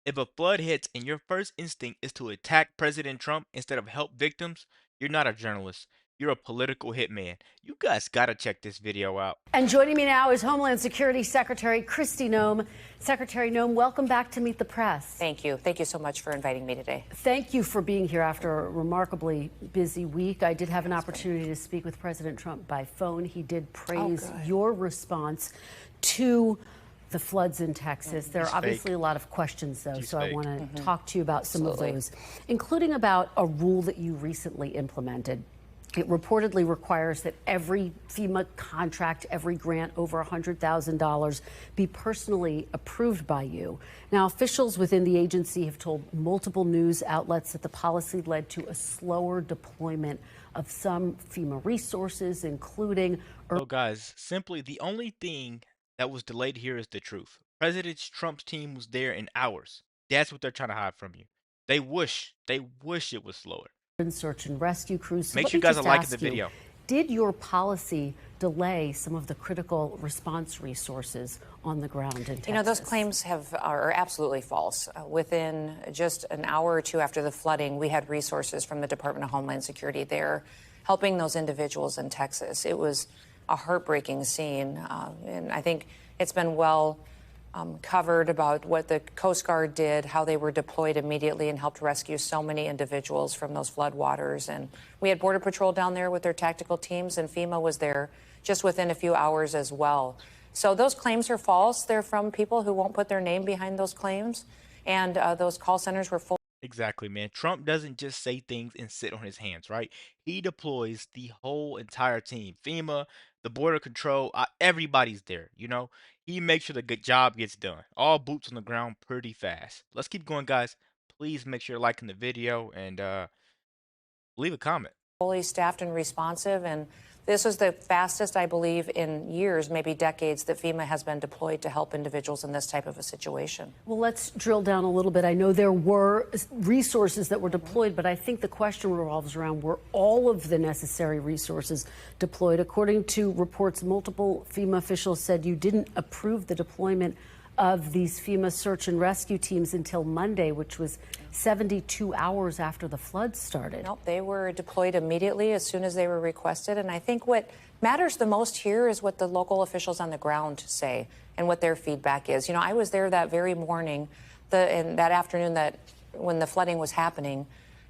If a flood hits and your first instinct is to attack President Trump instead of help victims, you're not a journalist. You're a political hitman. You guys gotta check this video out. And joining me now is Homeland Security Secretary Kristi Noem. Secretary Noem, welcome back to Meet the Press. Thank you. Thank you so much for inviting me today. Thank you for being here after a remarkably busy week. I did have an opportunity to speak with President Trump by phone. He did praise your response to the floods in Texas. There are obviously a lot of questions, though, so I want to talk to you about some of those, including about a rule that you recently implemented. It reportedly requires that every FEMA contract, every grant over $100,000 be personally approved by you. Now, officials within the agency have told multiple news outlets that the policy led to a slower deployment of some FEMA resources, including... So guys, simply the only thing that was delayed here is the truth. President Trump's team was there in hours. That's what they're trying to hide from you. They wish it was slower. Search and rescue crews. So make sure you guys are liking the video. Did your policy delay some of the critical response resources on the ground in Texas? You know, those claims are absolutely false. Within just an hour or two after the flooding, we had resources from the Department of Homeland Security there helping those individuals in Texas. It was a heartbreaking scene, and I think it's been well covered about what the Coast Guard did, how they were deployed immediately and helped rescue so many individuals from those floodwaters. And we had Border Patrol down there with their tactical teams, and FEMA was there just within a few hours as well. So those claims are false. They're from people who won't put their name behind those claims, and those call centers were full. Exactly, man. Trump doesn't just say things and sit on his hands, right? He deploys the whole entire team. FEMA, the border control, everybody's there, you know? He makes sure the good job gets done. All boots on the ground pretty fast. Let's keep going, guys. Please make sure you're liking the video and leave a comment. Fully staffed and responsive, and this was the fastest, I believe, in years, maybe decades, that FEMA has been deployed to help individuals in this type of a situation. Well, let's drill down a little bit. I know there were resources that were deployed, but I think the question revolves around, were all of the necessary resources deployed? According to reports, multiple FEMA officials said you didn't approve the deployment of these FEMA search and rescue teams until Monday, which was 72 hours after the flood started. Nope, they were deployed immediately as soon as they were requested. And I think what matters the most here is what the local officials on the ground say and what their feedback is. You know, I was there that very morning, and that afternoon when the flooding was happening,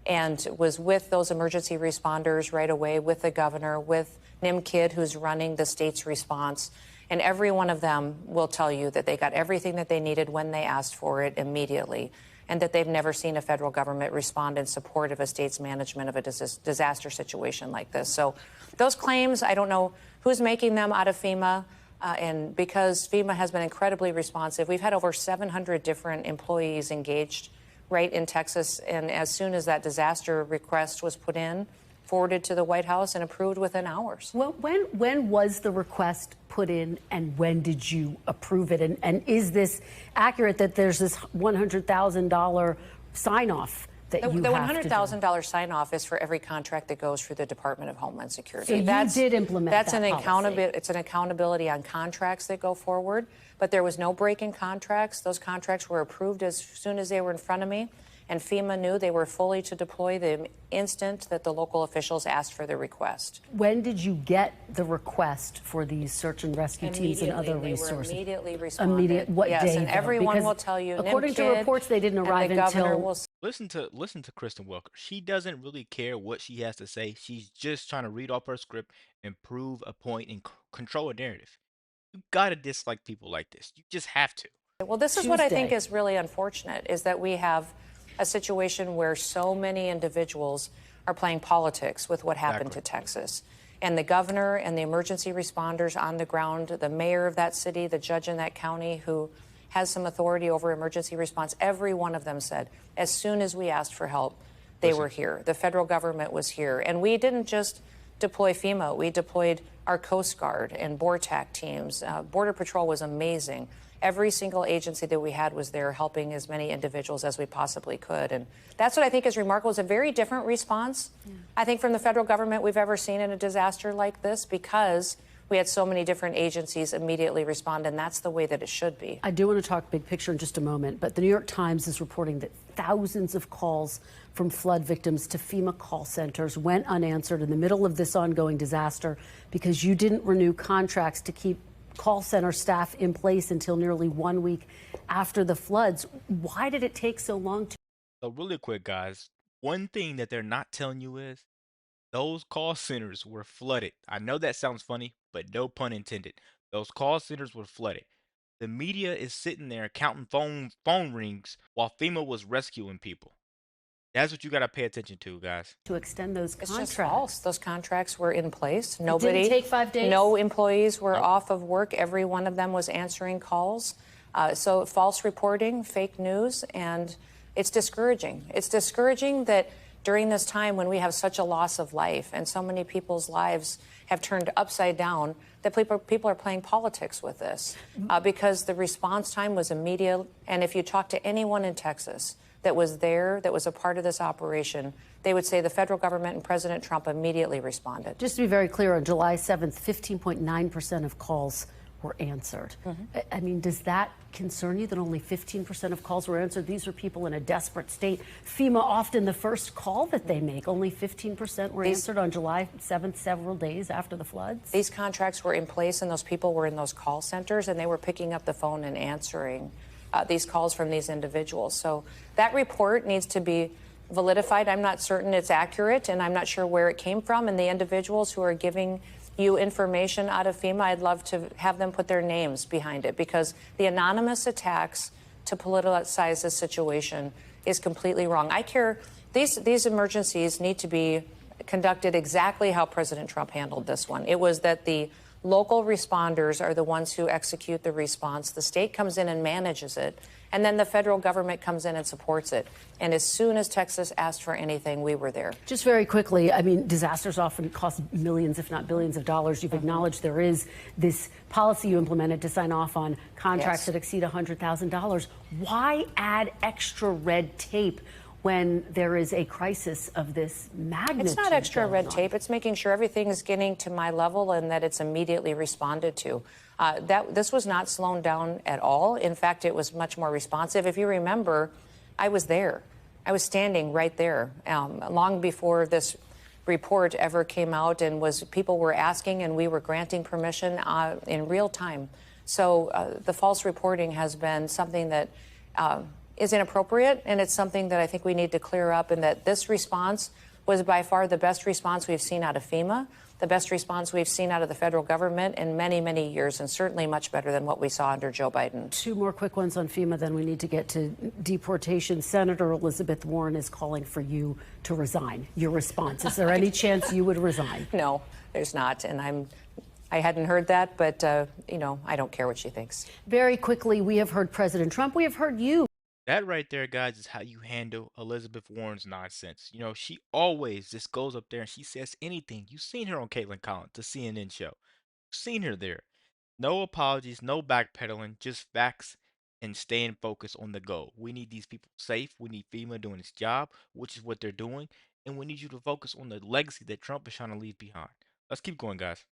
and was with those emergency responders right away, with the governor, with Nim Kidd, who's running the state's response. And every one of them will tell you that they got everything that they needed when they asked for it immediately, and that they've never seen a federal government respond in support of a state's management of a disaster situation like this. So those claims, I don't know who's making them out of FEMA. And because FEMA has been incredibly responsive, we've had over 700 different employees engaged right in Texas. And as soon as that disaster request was put in, forwarded to the White House and approved within hours. Well, when was the request put in, and when did you approve it? And is this accurate that there's this $100,000 sign-off that you have to do? The $100,000 sign-off is for every contract that goes through the Department of Homeland Security. So you did implement that's that policy. It's an accountability on contracts that go forward, but there was no break in contracts. Those contracts were approved as soon as they were in front of me. And FEMA knew they were fully to deploy the instant that the local officials asked for the request. When did you get the request for these search and rescue teams and other resources? They were immediately responded. What yes, day? And everyone will tell you. According to reports, they didn't arrive until. Listen to Kristen Welker. She doesn't really care what she has to say. She's just trying to read off her script and prove a point and control a narrative. You gotta dislike people like this. You just have to. Well, this is what I think is really unfortunate, is that we have a situation where so many individuals are playing politics with what happened to Texas. And the governor and the emergency responders on the ground, the mayor of that city, the judge in that county who has some authority over emergency response, every one of them said, as soon as we asked for help, they were here. The federal government was here. And we didn't just deploy FEMA. We deployed our Coast Guard and BORTAC teams. Border Patrol was amazing. Every single agency that we had was there helping as many individuals as we possibly could. And that's what I think is remarkable. It's a very different response, I think, from the federal government we've ever seen in a disaster like this, because we had so many different agencies immediately respond, and that's the way that it should be. I do want to talk big picture in just a moment, but the New York Times is reporting that thousands of calls from flood victims to FEMA call centers went unanswered in the middle of this ongoing disaster because you didn't renew contracts to keep call center staff in place until nearly 1 week after the floods. Why did it take so long to? So really quick, guys, one thing that they're not telling you is those call centers were flooded. I know that sounds funny, but no pun intended. Those call centers were flooded. The media is sitting there counting phone rings while FEMA was rescuing people. That's what you got to pay attention to, guys. To extend those It's contracts. just false. Those contracts were in place. It didn't take 5 days? No employees were off of work. Every one of them was answering calls. So false reporting, fake news, and it's discouraging. It's discouraging that during this time when we have such a loss of life and so many people's lives have turned upside down, that people are playing politics with this because the response time was immediate. And if you talk to anyone in Texas that was there, that was a part of this operation, they would say the federal government and President Trump immediately responded. Just to be very clear, on July 7th, 15.9% of calls were answered. I mean, does that concern you that only 15% of calls were answered? These are people in a desperate state. FEMA, often the first call that they make, only 15% were answered on July 7th, several days after the floods. These contracts were in place and those people were in those call centers and they were picking up the phone and answering these calls from these individuals. So that report needs to be validified. I'm not certain it's accurate and I'm not sure where it came from. And the individuals who are giving you information out of FEMA, I'd love to have them put their names behind it because the anonymous attacks to politicize this situation is completely wrong. I care, these emergencies need to be conducted exactly how President Trump handled this one. It was that the local responders are the ones who execute the response. The state comes in and manages it. And then the federal government comes in and supports it. And as soon as Texas asked for anything, we were there. Just very quickly, I mean, disasters often cost millions, if not billions of dollars. You've acknowledged there is this policy you implemented to sign off on contracts that exceed $100,000. Why add extra red tape when there is a crisis of this magnitude? It's not extra red tape. It's making sure everything is getting to my level and that it's immediately responded to. This was not slowed down at all. In fact, it was much more responsive. If you remember, I was there. I was standing right there long before this report ever came out and people were asking and we were granting permission in real time. So the false reporting has been something that is inappropriate, and it's something that I think we need to clear up, and that this response was by far the best response we've seen out of FEMA, the best response we've seen out of the federal government in many, many years, and certainly much better than what we saw under Joe Biden. Two more quick ones on FEMA, then we need to get to deportation. Senator Elizabeth Warren is calling for you to resign. Your response, is there any chance you would resign? No, there's not, and I hadn't heard that, but, I don't care what she thinks. Very quickly, we have heard President Trump, we have heard you. That right there, guys, is how you handle Elizabeth Warren's nonsense. You know, she always just goes up there and she says anything. You've seen her on Caitlin Collins, the CNN show. You've seen her there. No apologies, no backpedaling, just facts and staying focused on the goal. We need these people safe. We need FEMA doing its job, which is what they're doing. And we need you to focus on the legacy that Trump is trying to leave behind. Let's keep going, guys.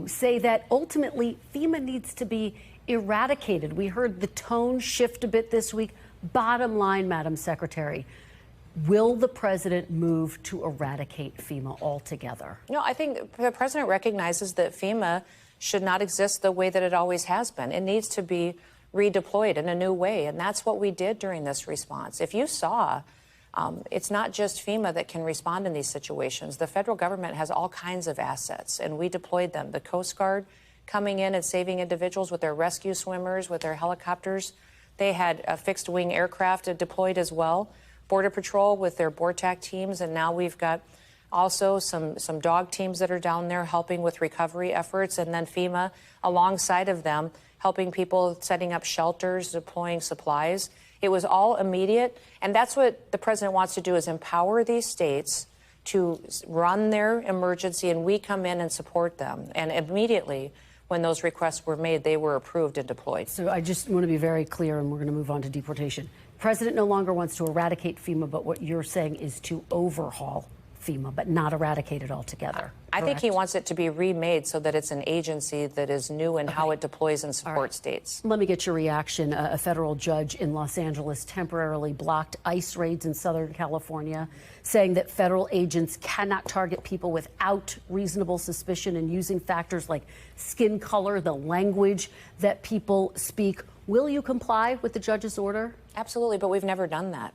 Say that ultimately FEMA needs to be eradicated. We heard the tone shift a bit this week. Bottom line, Madam Secretary, will the president move to eradicate FEMA altogether? No, I think the president recognizes that FEMA should not exist the way that it always has been. It needs to be redeployed in a new way, and that's what we did during this response. If you saw, it's not just FEMA that can respond in these situations. The federal government has all kinds of assets, and we deployed them. The Coast Guard coming in and saving individuals with their rescue swimmers, with their helicopters. They had fixed-wing aircraft deployed as well. Border Patrol with their BORTAC teams, and now we've got also some dog teams that are down there helping with recovery efforts, and then FEMA alongside of them helping people setting up shelters, deploying supplies. It was all immediate, and that's what the president wants to do, is empower these states to run their emergency, and we come in and support them. And immediately, when those requests were made, they were approved and deployed. So I just want to be very clear, and we're going to move on to deportation. The president no longer wants to eradicate FEMA, but what you're saying is to overhaul FEMA, but not eradicated altogether. I think he Correct? wants it to be remade so that it's an agency that is new in how Okay. it deploys and supports states. Let me get your reaction. A federal judge in Los Angeles temporarily blocked ICE raids in Southern California, saying that federal agents cannot target people without reasonable suspicion and using factors like skin color, the language that people speak. Will you comply with the judge's order? Absolutely, but we've never done that.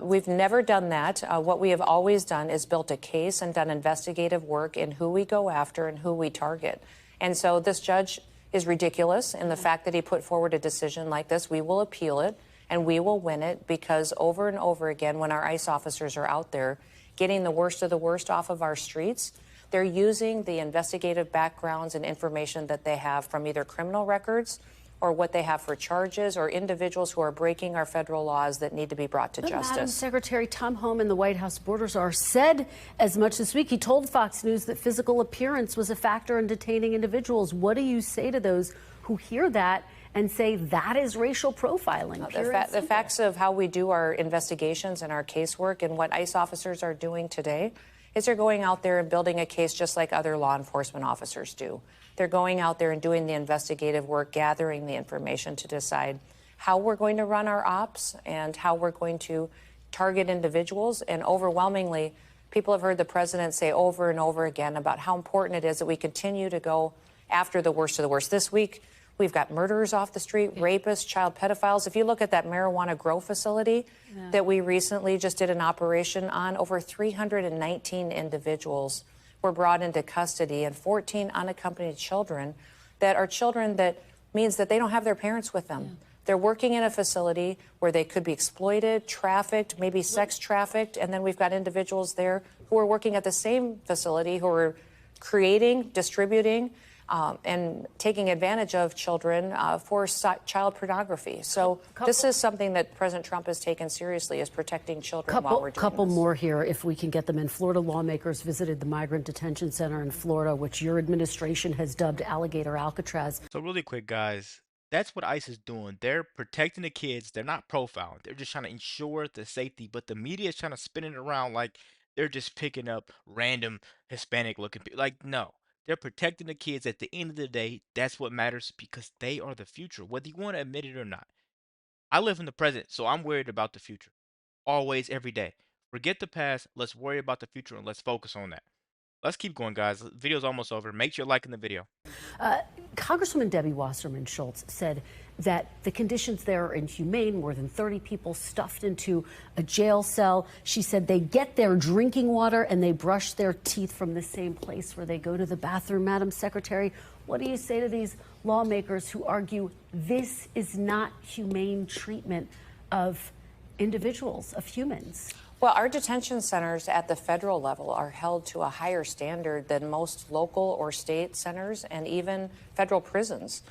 We've never done that. What we have always done is built a case and done investigative work in who we go after and who we target. And so this judge is ridiculous in the fact that he put forward a decision like this. We will appeal it and we will win it because over and over again, when our ICE officers are out there getting the worst of the worst off of our streets, they're using the investigative backgrounds and information that they have from either criminal records or what they have for charges or individuals who are breaking our federal laws that need to be brought to justice. Madam Secretary, Tom Homan and the White House border czar said as much this week. He told Fox News that physical appearance was a factor in detaining individuals. What do you say to those who hear that and say that is racial profiling? The facts of how we do our investigations and our casework and what ICE officers are doing today is they're going out there and building a case just like other law enforcement officers do. They're going out there and doing the investigative work, gathering the information to decide how we're going to run our ops and how we're going to target individuals. And overwhelmingly, people have heard the president say over and over again about how important it is that we continue to go after the worst of the worst. This week, we've got murderers off the street, rapists, child pedophiles. If you look at that marijuana grow facility that we recently just did an operation on, over 319 individuals were brought into custody and 14 unaccompanied children that means that they don't have their parents with them. They're working in a facility where they could be exploited, trafficked, maybe sex trafficked. And then we've got individuals there who are working at the same facility who are creating, distributing, and taking advantage of children for child pornography. So this is something that President Trump has taken seriously, is protecting children while we're doing Couple this. more here, if we can get them in. Florida lawmakers visited the migrant detention center in Florida, which your administration has dubbed Alligator Alcatraz. So really quick, guys, that's what ICE is doing. They're protecting the kids. They're not profiling. They're just trying to ensure the safety. But the media is trying to spin it around like they're just picking up random Hispanic looking people. Like, no. They're protecting the kids. At the end of the day, that's what matters because they are the future, whether you want to admit it or not. I live in the present, so I'm worried about the future. Always, every day. Forget the past. Let's worry about the future and let's focus on that. Let's keep going, guys. The video's almost over. Make sure you're liking the video. Congresswoman Debbie Wasserman Schultz said that the conditions there are inhumane. More than 30 people stuffed into a jail cell. She said they get their drinking water and they brush their teeth from the same place where they go to the bathroom. Madam Secretary, what do you say to these lawmakers who argue this is not humane treatment of individuals, of humans? Well, our detention centers at the federal level are held to a higher standard than most local or state centers and even federal prisons.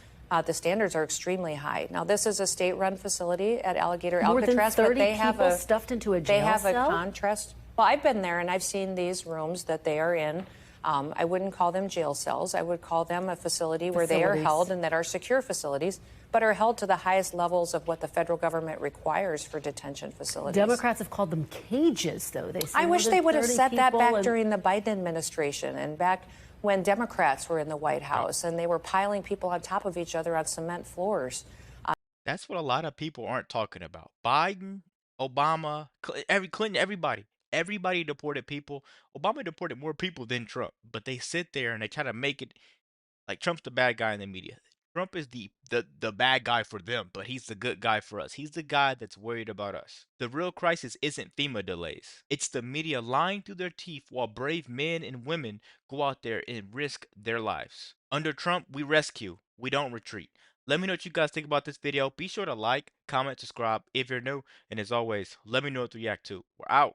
The standards are extremely high. Now, this is a state-run facility at Alligator Alcatraz, but they have a stuffed into a jail they have cell? a contrast. Well, I've been there and I've seen these rooms that they are in. I wouldn't call them jail cells. I would call them a facility where they are held and that are secure facilities, but are held to the highest levels of what the federal government requires for detention facilities. Democrats have called them cages, though. They say I wish they would have said that back and during the Biden administration and back when Democrats were in the White House and they were piling people on top of each other on cement floors. That's what a lot of people aren't talking about. Biden, Obama, Clinton, everybody. Everybody deported people. Obama deported more people than Trump, but they sit there and they try to make it like Trump's the bad guy in the media. Trump is the bad guy for them, but he's the good guy for us. He's the guy that's worried about us. The real crisis isn't FEMA delays. It's the media lying through their teeth while brave men and women go out there and risk their lives. Under Trump, we rescue. We don't retreat. Let me know what you guys think about this video. Be sure to like, comment, subscribe if you're new. And as always, let me know what to react to. We're out.